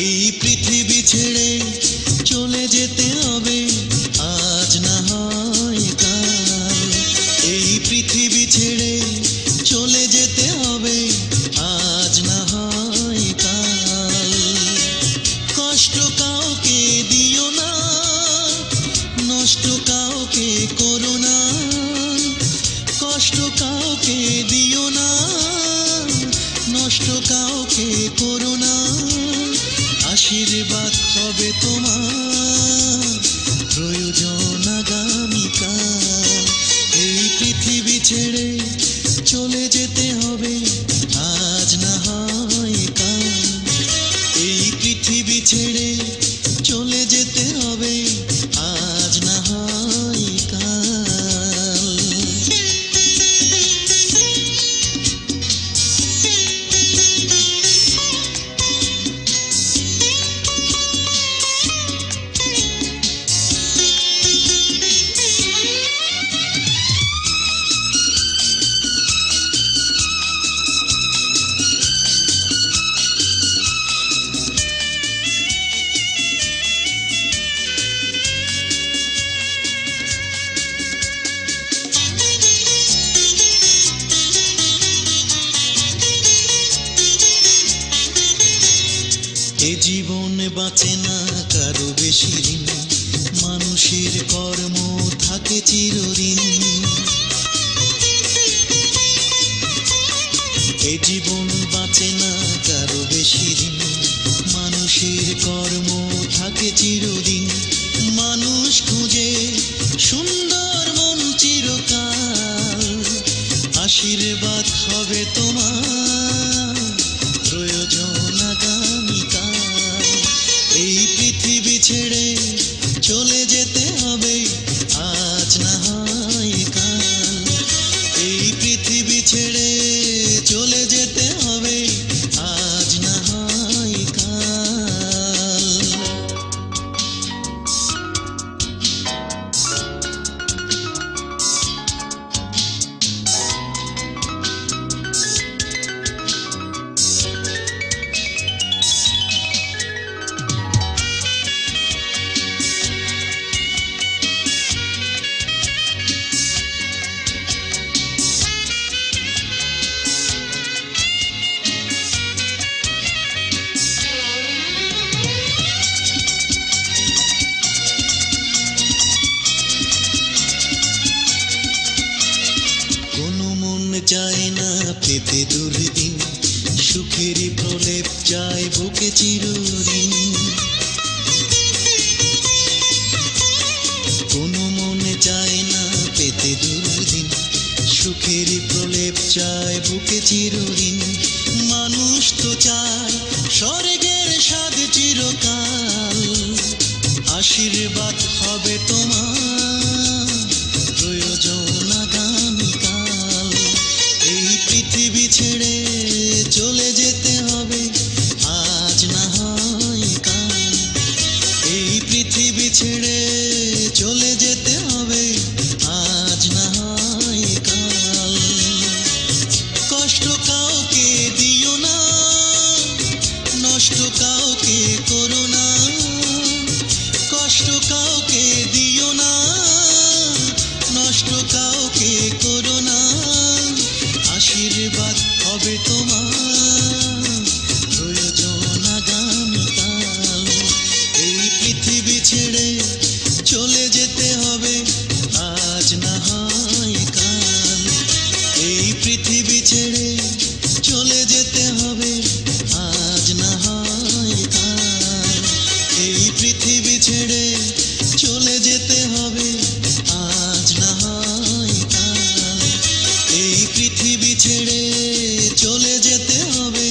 এই পৃথিবী ছেড়ে চলে যেতে হবে আজ না হয় কাল। এই পৃথিবী ছেড়ে চলে যেতে হবে আজ না হয় কাল। কষ্ট কাউকে দিও না, নষ্ট কাউকে করো না। কষ্ট কাউকে দিও না, নষ্ট কাউকে করো না। আশীর্বাদ হবে তোমার প্রয়োজন আগামীকাল। এই পৃথিবী ছেড়ে চলে যেতে হবে আজ না হয় কাল। এই পৃথিবী ছেড়ে চলে যেতে হবে আজ না হয় কাল। এ জীবন বাঁচে না কারো বেশি দিন, মানুষের কর্ম থাকে চিরদিন। এ জীবন বাঁচে না কারো বেশি দিন, মানুষের কর্ম থাকে চিরদিন। মানুষ খুঁজে সুন্দর মন চিরকাল, আশীর্বাদ হবে তোমার প্রয়োজন আগামীকাল। এই পৃথিবী ছেড়ে চলে যেতে হবে আজ না হয় কাল। এই পৃথিবী ছেড়ে চলে যেতে হবে আজ না হয় কাল। চায় না পেতে দুর্দিন, সুখেরই প্রলেপ চায় বুকে চিরদিন। কোনো মনে চায় না পেতে দুর্দিন, সুখেরই প্রলেপ চায় বুকে চিরদিন। মানুষ তো চায় স্বর্গের স্বাদ চিরকাল, আশীর্বাদ হবে তোমার প্রয়োজন আগামীকাল। এই পৃথিবী ছেড়ে চলে যেতে হবে আজ না হয় কাল। এই পৃথিবী ছেড়ে চলে যেতে হবে আজ না হয় কাল। কষ্ট কাউকে দিও না, নষ্ট কাউকে করো না। কষ্ট কাউকে দিও না, নষ্ট কাউকে করো না। আশীর্বাদ হবে তোমার প্রয়োজন আগামীকাল। এই পৃথিবী ছেড়ে চলে যেতে হবে আজ না হয় কাল। এই পৃথিবী ছেড়ে চলে যেতে হবে আজ না হয় কাল। এই পৃথিবী ছেড়ে চলে যেতে হবে আজ না হয় কাল। এই পৃথিবী ছেড়ে চলে যেতে হবে